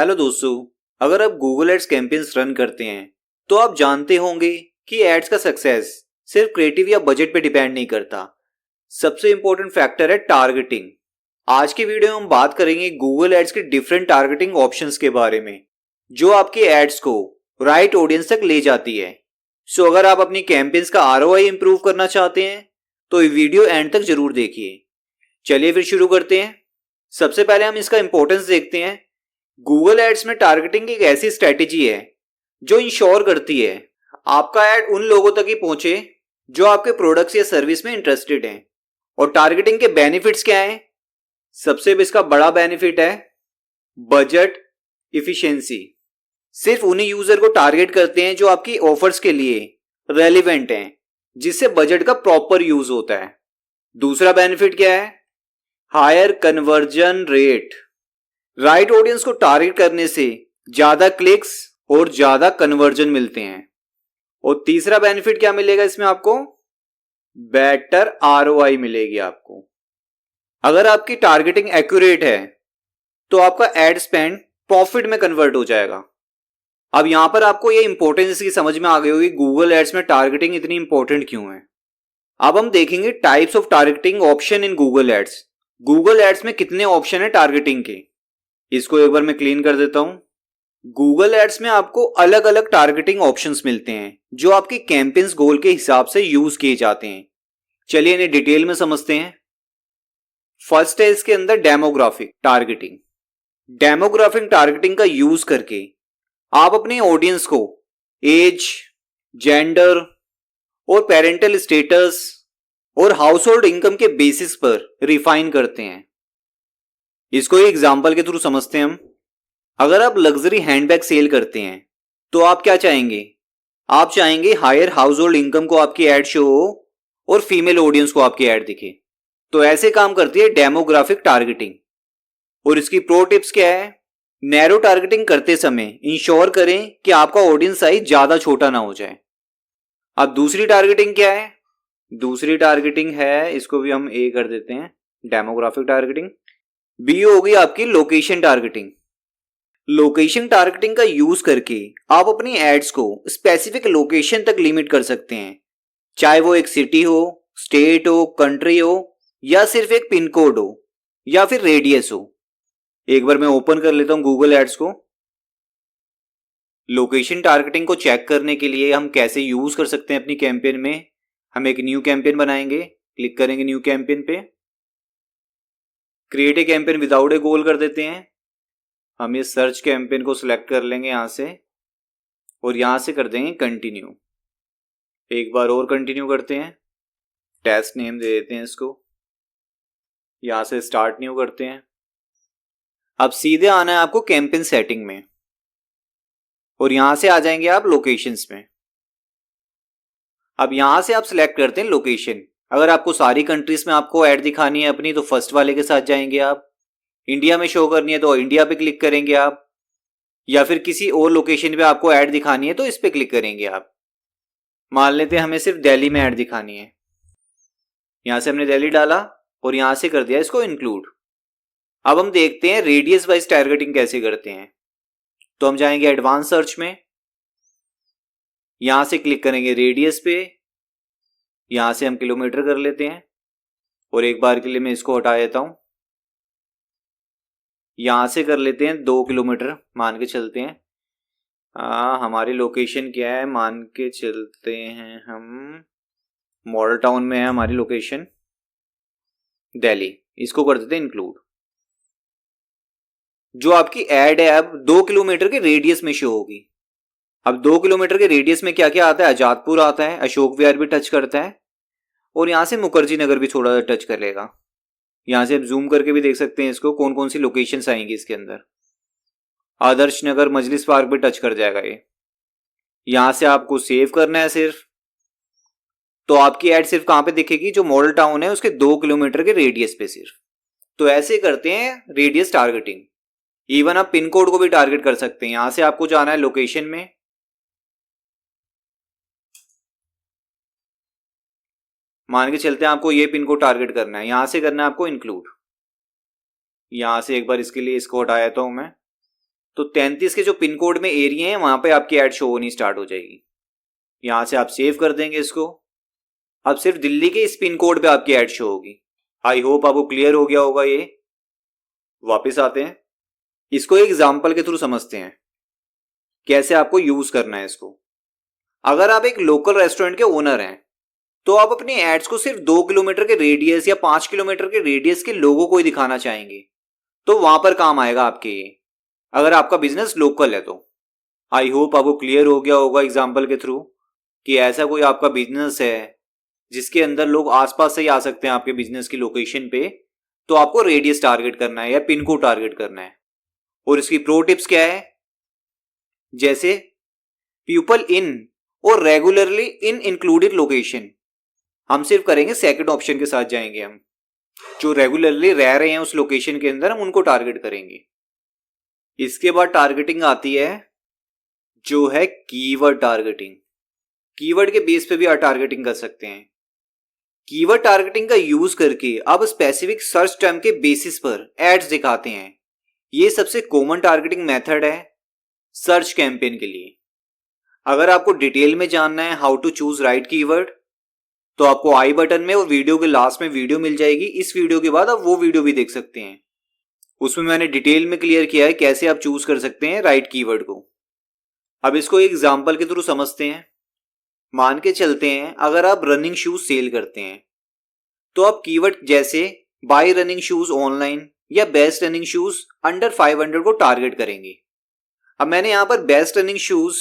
Hello दोस्तों, अगर आप गूगल एड्स कैंपेन्स रन करते हैं तो आप जानते होंगे कि एड्स का सक्सेस सिर्फ क्रिएटिव या बजट पे डिपेंड नहीं करता। सबसे इंपॉर्टेंट फैक्टर है टारगेटिंग। आज की वीडियो में हम बात करेंगे गूगल एड्स के डिफरेंट टारगेटिंग ऑप्शंस के बारे में जो आपके एड्स को राइट ऑडियंस तक ले जाती है। सो अगर आप अपनी कैंपेन्स का आरओआई इंप्रूव करना चाहते हैं तो ये वीडियो एंड तक जरूर देखिए। चलिए फिर शुरू करते हैं। सबसे पहले हम इसका इंपॉर्टेंस देखते हैं। गूगल एड्स में टारगेटिंग एक ऐसी स्ट्रेटेजी है जो इंश्योर करती है आपका ऐड उन लोगों तक ही पहुंचे जो आपके प्रोडक्ट्स या सर्विस में इंटरेस्टेड हैं। और टारगेटिंग के बेनिफिट्स क्या हैं? सबसे इसका बड़ा बेनिफिट है बजट इफिशिएंसी। सिर्फ उन्हीं यूजर को टारगेट करते हैं जो आपकी ऑफर्स के लिए रेलिवेंट हैं, जिससे बजट का प्रॉपर यूज होता है। दूसरा बेनिफिट क्या है? Higher conversion rate. Right audience को टारगेट करने से ज्यादा क्लिक्स और ज्यादा कन्वर्जन मिलते हैं। और तीसरा बेनिफिट क्या मिलेगा इसमें आपको? बेटर आरओआई मिलेगी आपको। अगर आपकी टारगेटिंग एक्यूरेट है तो आपका एड स्पेंड प्रॉफिट में कन्वर्ट हो जाएगा। अब यहां पर आपको ये इंपॉर्टेंस की समझ में आ गई होगी गूगल एड्स में टारगेटिंग इतनी इंपॉर्टेंट क्यों है। अब हम देखेंगे types of targeting option in Google ads. Google ads में कितने ऑप्शन है टारगेटिंग के, इसको एक बार मैं क्लीन कर देता हूं। गूगल एड्स में आपको अलग अलग टारगेटिंग ऑप्शंस मिलते हैं जो आपके कैंपेन्स गोल के हिसाब से यूज किए जाते हैं। चलिए इन्हें डिटेल में समझते हैं। फर्स्ट है इसके अंदर डेमोग्राफिक टारगेटिंग। डेमोग्राफिक टारगेटिंग का यूज करके आप अपने ऑडियंस को एज, जेंडर और पेरेंटल स्टेटस और हाउस होल्ड इनकम के बेसिस पर रिफाइन करते हैं। इसको एक एग्जाम्पल के थ्रू समझते हैं हम। अगर आप लग्जरी हैंडबैग सेल करते हैं तो आप क्या चाहेंगे? आप चाहेंगे हायर हाउस होल्ड इनकम को आपकी एड शो हो और फीमेल ऑडियंस को आपकी एड दिखे। तो ऐसे काम करती है डेमोग्राफिक टारगेटिंग। और इसकी प्रो टिप्स क्या है? नैरो टारगेटिंग करते समय इंश्योर करें कि आपका ऑडियंस साइज ज्यादा छोटा ना हो जाए। अब दूसरी टारगेटिंग क्या है? दूसरी टारगेटिंग है, इसको भी हम ए कर देते हैं, डेमोग्राफिक टारगेटिंग। बी होगी आपकी लोकेशन टारगेटिंग। लोकेशन टारगेटिंग का यूज करके आप अपनी एड्स को स्पेसिफिक लोकेशन तक लिमिट कर सकते हैं, चाहे वो एक सिटी हो, स्टेट हो, कंट्री हो या सिर्फ एक पिन कोड हो या फिर रेडियस हो। एक बार मैं ओपन कर लेता हूं गूगल एड्स को। लोकेशन टारगेटिंग को चेक करने के लिए हम कैसे यूज कर सकते हैं अपनी कैंपेन में, हम एक न्यू कैंपेन बनाएंगे। क्लिक करेंगे न्यू कैंपेन पे, create a campaign without a goal कर देते हैं। हम ये सर्च कैंपेन को सिलेक्ट कर लेंगे यहां से और यहां से कर देंगे कंटिन्यू। एक बार और कंटिन्यू करते हैं, टेस्ट नेम दे देते हैं इसको, यहां से स्टार्ट न्यू करते हैं। अब सीधे आना है आपको कैंपेन सेटिंग में और यहां से आ जाएंगे आप लोकेशंस में। अब यहां से आप सिलेक्ट करते हैं लोकेशन। अगर आपको सारी कंट्रीज में आपको ऐड दिखानी है अपनी तो फर्स्ट वाले के साथ जाएंगे आप। इंडिया में शो करनी है तो इंडिया पे क्लिक करेंगे आप, या फिर किसी और लोकेशन पे आपको ऐड दिखानी है तो इस पे क्लिक करेंगे आप। मान लेते हैं हमें सिर्फ दिल्ली में ऐड दिखानी है, यहां से हमने दिल्ली डाला और यहां से कर दिया इसको इंक्लूड। अब हम देखते हैं रेडियस वाइज टारगेटिंग कैसे करते हैं। तो हम जाएंगे एडवांस सर्च में, यहां से क्लिक करेंगे रेडियस पे, यहां से हम किलोमीटर कर लेते हैं और एक बार के लिए मैं इसको हटा देता हूं। यहां से कर लेते हैं 2 किलोमीटर मान के चलते हैं। हमारी लोकेशन क्या है, मान के चलते हैं हम मॉडल टाउन में है हमारी लोकेशन, दिल्ली। इसको कर देते हैं इंक्लूड। जो आपकी एड है अब 2 किलोमीटर के रेडियस में शो होगी। अब 2 किलोमीटर के रेडियस में क्या क्या आता है? आजादपुर आता है, अशोक विहार भी टच करता है और यहां से मुखर्जी नगर भी थोड़ा सा टच करेगा। यहां से आप जूम करके भी देख सकते हैं इसको, कौन कौन सी लोकेशंस आएंगी इसके अंदर। आदर्श नगर, मजलिस पार्क भी टच कर जाएगा ये। यहां से आपको सेव करना है सिर्फ, तो आपकी एड सिर्फ कहां पे दिखेगी? जो मॉडल टाउन है उसके 2 किलोमीटर के रेडियस पे सिर्फ। तो ऐसे करते हैं रेडियस टारगेटिंग। इवन आप पिन कोड को भी टारगेट कर सकते हैं। यहां से आपको जाना है लोकेशन में, मान के चलते हैं आपको ये पिन कोड टारगेट करना है, यहां से करना है आपको इंक्लूड। यहां से एक बार इसके लिए इसको हटा देता हूं मैं तो 33 के जो पिन कोड में एरिया है वहां पे आपकी एड शो होनी स्टार्ट हो जाएगी। यहां से आप सेव कर देंगे इसको। अब सिर्फ दिल्ली के इस पिन कोड पे आपकी एड शो होगी। आई होप आपको क्लियर हो गया होगा ये। वापस आते हैं, इसको एक एग्जाम्पल के थ्रू समझते हैं कैसे आपको यूज करना है इसको। अगर आप एक लोकल रेस्टोरेंट के ओनर हैं तो आप अपनी एड्स को सिर्फ 2 किलोमीटर के रेडियस या 5 किलोमीटर के रेडियस के लोगों को ही दिखाना चाहेंगे तो वहां पर काम आएगा आपके ये, अगर आपका बिजनेस लोकल है तो। आई होप आपको क्लियर हो गया होगा एग्जाम्पल के थ्रू कि ऐसा कोई आपका बिजनेस है जिसके अंदर लोग आसपास से ही आ सकते हैं आपके बिजनेस की लोकेशन पे, तो आपको रेडियस टारगेट करना है या पिन कोड टारगेट करना है। और इसकी प्रो टिप्स क्या है, जैसे पीपल इन और रेगुलरली इन इंक्लूडेड लोकेशन, हम सिर्फ करेंगे सेकंड ऑप्शन के साथ जाएंगे। हम जो रेगुलरली रह रहे हैं उस लोकेशन के अंदर हम उनको टारगेट करेंगे। इसके बाद टारगेटिंग आती है जो है कीवर्ड टारगेटिंग। कीवर्ड के बेस पे भी आप टारगेटिंग कर सकते हैं। कीवर्ड टारगेटिंग का यूज करके आप स्पेसिफिक सर्च टर्म के बेसिस पर एड्स दिखाते हैं। ये सबसे कॉमन टारगेटिंग मेथड है सर्च कैंपेन के लिए। अगर आपको डिटेल में जानना है how to choose right keyword तो आपको आई बटन में और वीडियो के लास्ट में वीडियो मिल जाएगी। इस वीडियो के बाद आप वो वीडियो भी देख सकते हैं, उसमें मैंने डिटेल में क्लियर किया है कैसे आप चूज कर सकते हैं राइट कीवर्ड को। अब इसको एक एग्जांपल के थ्रू समझते हैं। मान के चलते हैं अगर आप रनिंग शूज सेल करते हैं तो आप कीवर्ड जैसे बाय रनिंग शूज ऑनलाइन या बेस्ट रनिंग शूज अंडर 500 को टारगेट करेंगे। अब मैंने यहां पर बेस्ट रनिंग शूज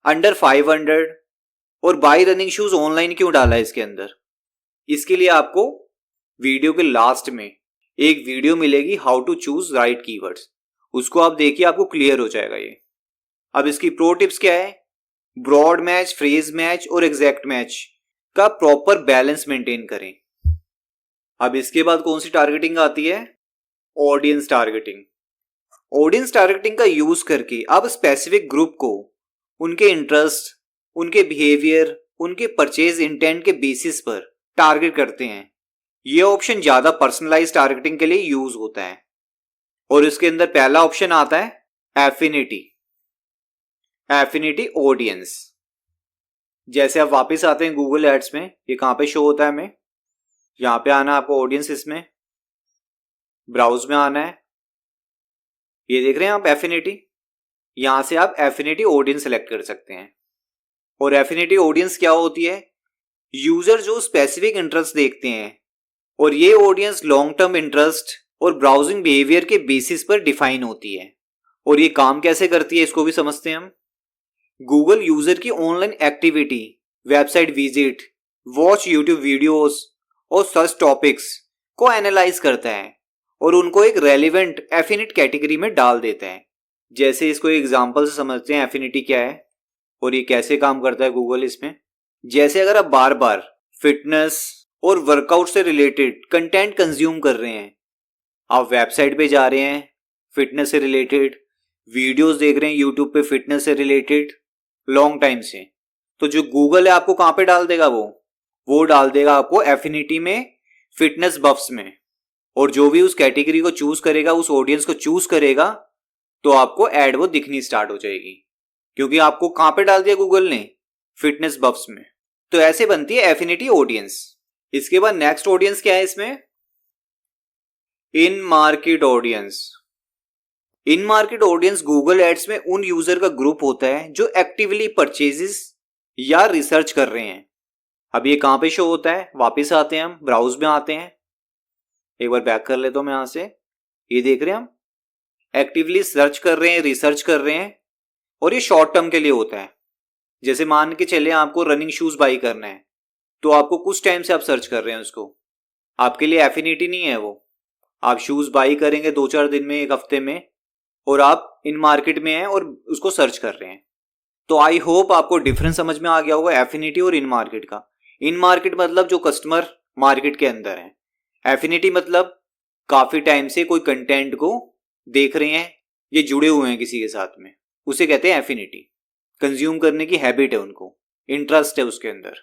अंडर 500 और बाय रनिंग शूज ऑनलाइन क्यों डाला है इसके अंदर, इसके लिए आपको वीडियो के लास्ट में एक वीडियो मिलेगी how to choose right keywords, उसको आप देखिए आपको क्लियर हो जाएगा ये। अब इसकी प्रो टिप्स क्या है, ब्रॉड मैच, फ्रेज मैच और एग्जैक्ट मैच का प्रॉपर बैलेंस मेंटेन करें। अब इसके बाद कौन सी टारगेटिंग आती है, ऑडियंस टारगेटिंग। ऑडियंस टारगेटिंग का यूज करके आप स्पेसिफिक ग्रुप को उनके इंटरेस्ट, उनके बिहेवियर, उनके परचेज इंटेंट के बेसिस पर टारगेट करते हैं। यह ऑप्शन ज्यादा पर्सनलाइज टारगेटिंग के लिए यूज होता है। और इसके अंदर पहला ऑप्शन आता है एफिनिटी, एफिनिटी ऑडियंस। जैसे आप वापस आते हैं गूगल एड्स में, ये कहां पे शो होता है हमें, यहां पे आना है आपको ऑडियंस, इसमें ब्राउज में आना है, ये देख रहे हैं आप एफिनिटी, यहां से आप एफिनिटी ऑडियंस सेलेक्ट कर सकते हैं। और एफिनिटी ऑडियंस क्या होती है, यूजर जो स्पेसिफिक इंटरेस्ट देखते हैं और ये ऑडियंस लॉन्ग टर्म इंटरेस्ट और ब्राउजिंग बिहेवियर के बेसिस पर डिफाइन होती है। और ये काम कैसे करती है इसको भी समझते हैं हम। गूगल यूजर की online activity, website visit, watch YouTube videos और सर्च टॉपिक्स को एनालाइज करता है और उनको एक रेलिवेंट एफिनिट कैटेगरी में डाल देता है। जैसे इसको एग्जांपल से समझते हैं एफिनिटी क्या है और ये कैसे काम करता है गूगल इसमें। जैसे अगर आप बार बार फिटनेस और वर्कआउट से रिलेटेड कंटेंट कंज्यूम कर रहे हैं, आप वेबसाइट पे जा रहे हैं फिटनेस से रिलेटेड, वीडियोस देख रहे हैं यूट्यूब पे फिटनेस से रिलेटेड लॉन्ग टाइम से, तो जो गूगल है आपको कहां पे डाल देगा, वो डाल देगा आपको एफिनिटी में, फिटनेस बफ्स में। और जो भी उस कैटेगरी को चूज करेगा, उस ऑडियंस को चूज करेगा, तो आपको एड वो दिखनी स्टार्ट हो जाएगी, क्योंकि आपको कहां पे डाल दिया गूगल ने, फिटनेस बफ्स में। तो ऐसे बनती है एफिनिटी ऑडियंस। इसके बाद नेक्स्ट ऑडियंस क्या है इसमें, in market audience. In market audience Google ads में उन यूजर का ग्रुप होता है जो एक्टिवली परचेजेस या रिसर्च कर रहे हैं। अब ये कहां पे शो होता है, वापस आते हैं हम ब्राउज में आते हैं, एक बार बैक कर लेता हूं मैं यहां से, ये देख रहे हैं हम एक्टिवली सर्च कर रहे हैं, रिसर्च कर रहे हैं, और ये शॉर्ट टर्म के लिए होता है। जैसे मान के चले आपको रनिंग शूज बाई करना है, तो आपको कुछ टाइम से आप सर्च कर रहे हैं उसको, आपके लिए एफिनिटी नहीं है वो, आप शूज बाई करेंगे 2-4 दिन में, एक हफ्ते में, और आप इन मार्केट में हैं और उसको सर्च कर रहे हैं। तो आई होप आपको डिफरेंस समझ में आ गया होगा एफिनिटी और इन मार्केट का। इन मार्केट मतलब जो कस्टमर मार्केट के अंदर है, एफिनिटी मतलब काफी टाइम से कोई कंटेंट को देख रहे हैं, ये जुड़े हुए हैं किसी के साथ में, उसे कहते हैं एफिनिटी। कंज्यूम करने की हैबिट है उनको, इंटरेस्ट है उसके अंदर।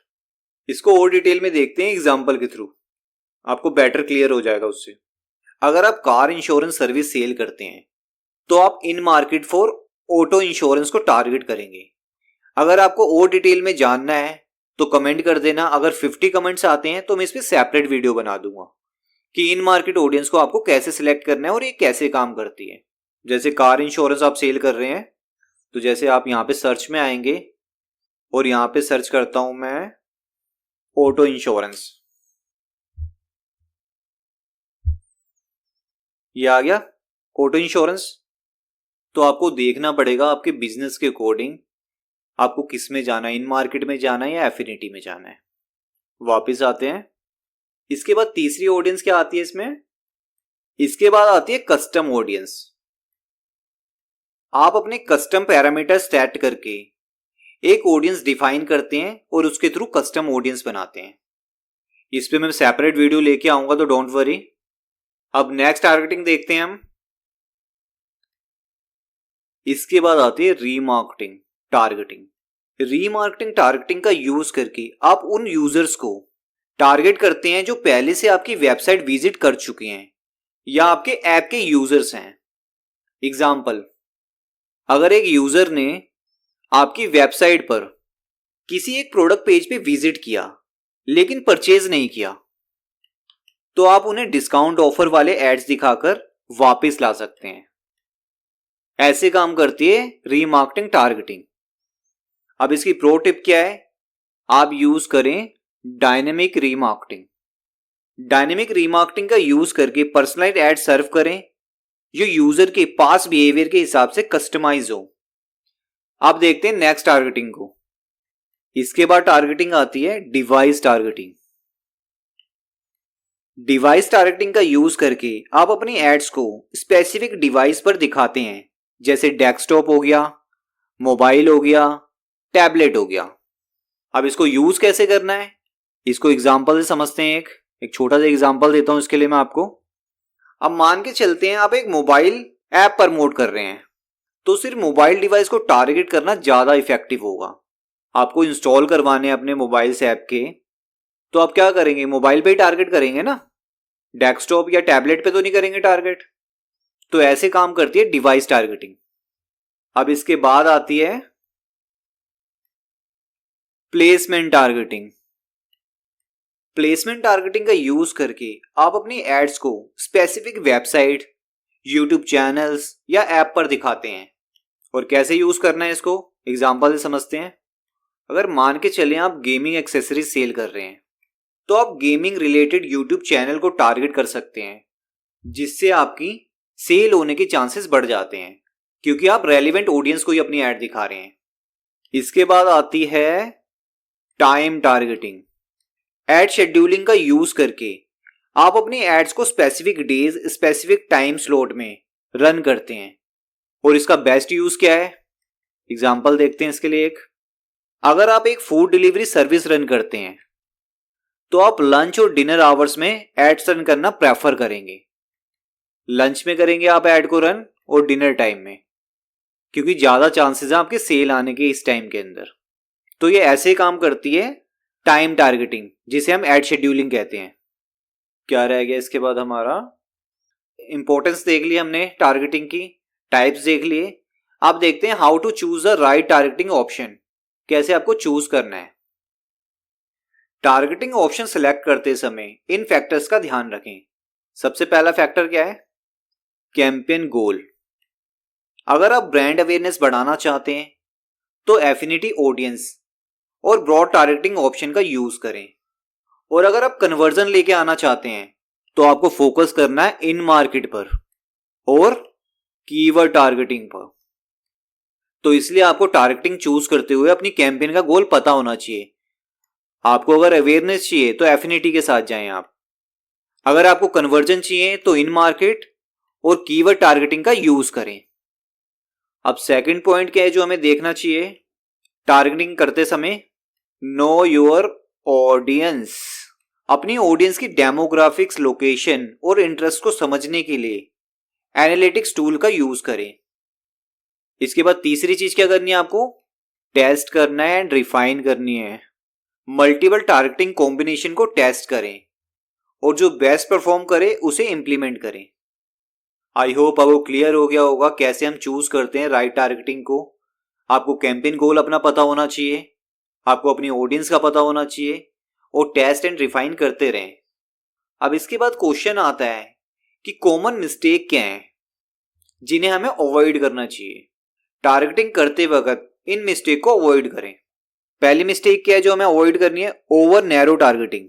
इसको और डिटेल में देखते हैं एग्जाम्पल के थ्रू, आपको बेटर क्लियर हो जाएगा उससे। अगर आप कार इंश्योरेंस सर्विस सेल करते हैं तो आप इन मार्केट फॉर ऑटो इंश्योरेंस को टारगेट करेंगे। अगर आपको और डिटेल में जानना है तो कमेंट कर देना। अगर 50 कमेंट्स आते हैं तो मैं इस पर सेपरेट वीडियो बना दूंगा कि इन मार्केट ऑडियंस को आपको कैसे सिलेक्ट करना है और ये कैसे काम करती है। जैसे कार इंश्योरेंस आप सेल कर रहे हैं, तो जैसे आप यहाँ पे सर्च में आएंगे और यहाँ पे सर्च करता हूं मैं ऑटो इंश्योरेंस, ये आ गया ऑटो इंश्योरेंस। तो आपको देखना पड़ेगा आपके बिजनेस के अकॉर्डिंग आपको किस में जाना है, इन मार्केट में जाना है या एफिनिटी में जाना है। वापस आते हैं। इसके बाद तीसरी ऑडियंस क्या आती है इसमें, इसके बाद आती है कस्टम ऑडियंस। आप अपने कस्टम पैरामीटर सेट करके एक ऑडियंस डिफाइन करते हैं और उसके थ्रू कस्टम ऑडियंस बनाते हैं। इस पे मैं सेपरेट वीडियो लेके आऊंगा, तो डोंट वरी। अब नेक्स्ट टारगेटिंग देखते हैं हम। इसके बाद आती है रीमार्केटिंग टारगेटिंग। रीमार्केटिंग टारगेटिंग का यूज करके आप उन यूजर्स को टारगेट करते हैं जो पहले से आपकी वेबसाइट विजिट कर चुके हैं या आपके ऐप के यूजर्स हैं। एग्जाम्पल, अगर एक यूजर ने आपकी वेबसाइट पर किसी एक प्रोडक्ट पेज पे विजिट किया लेकिन परचेज नहीं किया, तो आप उन्हें डिस्काउंट ऑफर वाले एड्स दिखाकर वापस ला सकते हैं। ऐसे काम करती है रीमार्केटिंग टारगेटिंग। अब इसकी प्रो टिप क्या है, आप यूज करें डायनेमिक रीमार्केटिंग। डायनेमिक रीमार्केटिंग का यूज करके पर्सनलाइज्ड एड सर्व करें जो यूजर के पास बिहेवियर के हिसाब से कस्टमाइज हो। आप देखते हैं नेक्स्ट टारगेटिंग को। इसके बाद टारगेटिंग आती है डिवाइस टारगेटिंग। डिवाइस टारगेटिंग का यूज करके आप अपनी एड्स को स्पेसिफिक डिवाइस पर दिखाते हैं, जैसे डेस्कटॉप हो गया, मोबाइल हो गया, टैबलेट हो गया। अब इसको यूज कैसे करना है, इसको एग्जांपल से समझते हैं। एक छोटा सा एग्जांपल देता हूं इसके लिए मैं आपको। अब मान के चलते हैं आप एक मोबाइल ऐप प्रमोट कर रहे हैं, तो सिर्फ मोबाइल डिवाइस को टारगेट करना ज्यादा इफेक्टिव होगा। आपको इंस्टॉल करवाने हैं अपने मोबाइल से ऐप के, तो आप क्या करेंगे, मोबाइल पे ही टारगेट करेंगे ना, डेस्कटॉप या टैबलेट पे तो नहीं करेंगे टारगेट। तो ऐसे काम करती है डिवाइस टारगेटिंग। अब इसके बाद आती है प्लेसमेंट टारगेटिंग। प्लेसमेंट टारगेटिंग का यूज करके आप अपनी एड्स को स्पेसिफिक वेबसाइट, यूट्यूब चैनल्स या ऐप पर दिखाते हैं। और कैसे यूज करना है इसको एग्जांपल से समझते हैं। अगर मान के चलें आप गेमिंग एक्सेसरीज सेल कर रहे हैं, तो आप गेमिंग रिलेटेड यूट्यूब चैनल को टारगेट कर सकते हैं, जिससे आपकी सेल होने के चांसेस बढ़ जाते हैं, क्योंकि आप रेलिवेंट ऑडियंस को ही अपनी ऐड दिखा रहे हैं। इसके बाद आती है टाइम टारगेटिंग। एड शेड्यूलिंग का यूज करके आप अपनी एड्स को specific days, specific time slot में रन करते हैं। और इसका बेस्ट यूज क्या है, एग्जांपल देखते हैं इसके लिए एक। अगर आप एक फूड डिलीवरी सर्विस रन करते हैं, तो आप लंच और डिनर आवर्स में एड्स रन करना प्रेफर करेंगे। लंच में करेंगे आप ऐड को रन और डिनर टाइम में, क्योंकि ज्यादा चांसेस हैं आपके सेल आने के इस टाइम के अंदर। तो ये ऐसे काम करती है टाइम टारगेटिंग, जिसे हम एड शेड्यूलिंग कहते हैं। क्या रह गया इसके बाद हमारा, इंपॉर्टेंस देख ली हमने टारगेटिंग की, टाइप्स देख लिए। आप देखते हैं how to choose the right targeting option, कैसे आपको चूज करना है। टारगेटिंग ऑप्शन सेलेक्ट करते समय इन फैक्टर्स का ध्यान रखें। सबसे पहला फैक्टर क्या है, कैंपेन गोल। अगर आप ब्रांड अवेयरनेस बढ़ाना चाहते हैं तो एफिनिटी ऑडियंस और ब्रॉड टारगेटिंग ऑप्शन का यूज करें। और अगर आप कन्वर्जन लेके आना चाहते हैं तो आपको फोकस करना है इन मार्केट पर और कीवर्ड टारगेटिंग पर। तो इसलिए आपको टारगेटिंग चूज करते हुए अपनी कैंपेन का गोल पता होना चाहिए। आपको अगर अवेयरनेस चाहिए तो एफिनिटी के साथ जाएं आप। अगर आपको कन्वर्जन चाहिए तो इन मार्केट और कीवर्ड टारगेटिंग का यूज करें। अब सेकंड पॉइंट क्या है जो हमें देखना चाहिए टारगेटिंग करते समय, नो योर ऑडियंस। अपनी ऑडियंस की डेमोग्राफिक्स, लोकेशन और इंटरेस्ट को समझने के लिए एनालिटिक्स टूल का यूज करें। इसके बाद तीसरी चीज क्या करनी है, आपको टेस्ट करना है एंड रिफाइन करनी है। मल्टीपल टारगेटिंग कॉम्बिनेशन को टेस्ट करें और जो बेस्ट परफॉर्म करे उसे इंप्लीमेंट करें। आई होप आपको क्लियर हो गया होगा कैसे हम चूज करते हैं राइट टारगेटिंग को। आपको कैंपेन गोल अपना पता होना चाहिए, आपको अपनी ऑडियंस का पता होना चाहिए और टेस्ट एंड रिफाइन करते रहें। अब इसके बाद क्वेश्चन आता है कि कॉमन मिस्टेक क्या है जिन्हें हमें अवॉइड करना चाहिए। टारगेटिंग करते वक्त इन मिस्टेक को अवॉइड करें। पहली मिस्टेक क्या है जो हमें अवॉइड करनी है? Over narrow targeting.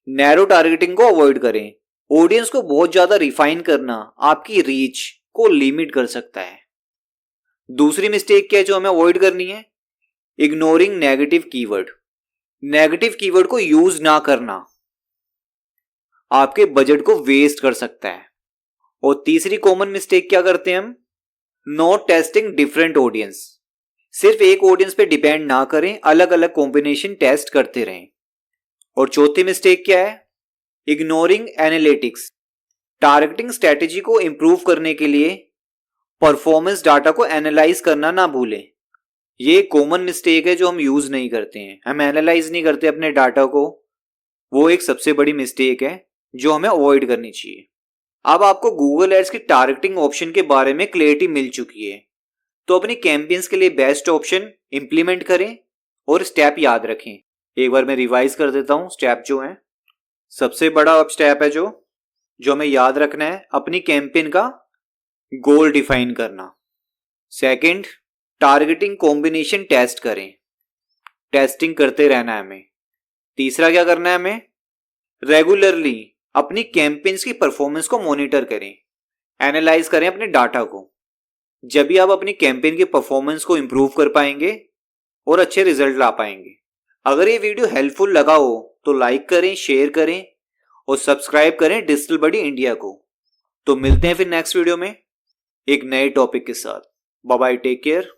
Narrow targeting को अवॉइड करें। ऑडियंस को बहुत ज्यादा रिफाइन करना आपकी रीच को लिमिट कर सकता है। दूसरी मिस्टेक क्या है जो हमें अवॉइड करनी है? Ignoring negative keyword. Negative keyword को यूज ना करना आपके बजट को वेस्ट कर सकता है। और तीसरी कॉमन मिस्टेक क्या करते हैं हम? Not testing different audience. सिर्फ एक ऑडियंस पे डिपेंड ना करें, अलग अलग कॉम्बिनेशन टेस्ट करते रहें। और चौथी मिस्टेक क्या है? Ignoring analytics. टारगेटिंग स्ट्रेटेजी को इंप्रूव करने के लिए परफॉर्मेंस डाटा को एनालाइज करना ना भूलें। ये कॉमन मिस्टेक है जो हम यूज नहीं करते हैं, हम एनालाइज नहीं करते अपने डाटा को। वो एक सबसे बड़ी मिस्टेक है जो हमें अवॉइड करनी चाहिए। अब आपको गूगल एड्स की टारगेटिंग ऑप्शन के बारे में क्लैरिटी मिल चुकी है, तो अपनी कैंपेन्स के लिए बेस्ट ऑप्शन इंप्लीमेंट करें और स्टेप याद रखें। एक बार मैं रिवाइज कर देता हूं स्टेप जो है। सबसे बड़ा स्टेप है जो हमें याद रखना है, अपनी कैंपेन का गोल डिफाइन करना। सेकंड, टारगेटिंग कॉम्बिनेशन टेस्ट करें, टेस्टिंग करते रहना है हमें। तीसरा क्या करना है हमें? रेगुलरली अपनी कैंपेन्स की परफॉर्मेंस को मॉनिटर करें, एनालाइज करें अपने डाटा को। जब भी आप अपनी कैंपेन की परफॉर्मेंस को इंप्रूव कर पाएंगे और अच्छे रिजल्ट ला पाएंगे। अगर ये वीडियो हेल्पफुल लगा हो तो लाइक करें, शेयर करें और सब्सक्राइब करें डिजिटल बडी इंडिया को। तो मिलते हैं फिर नेक्स्ट वीडियो में एक नए टॉपिक के साथ। Bye bye, take care.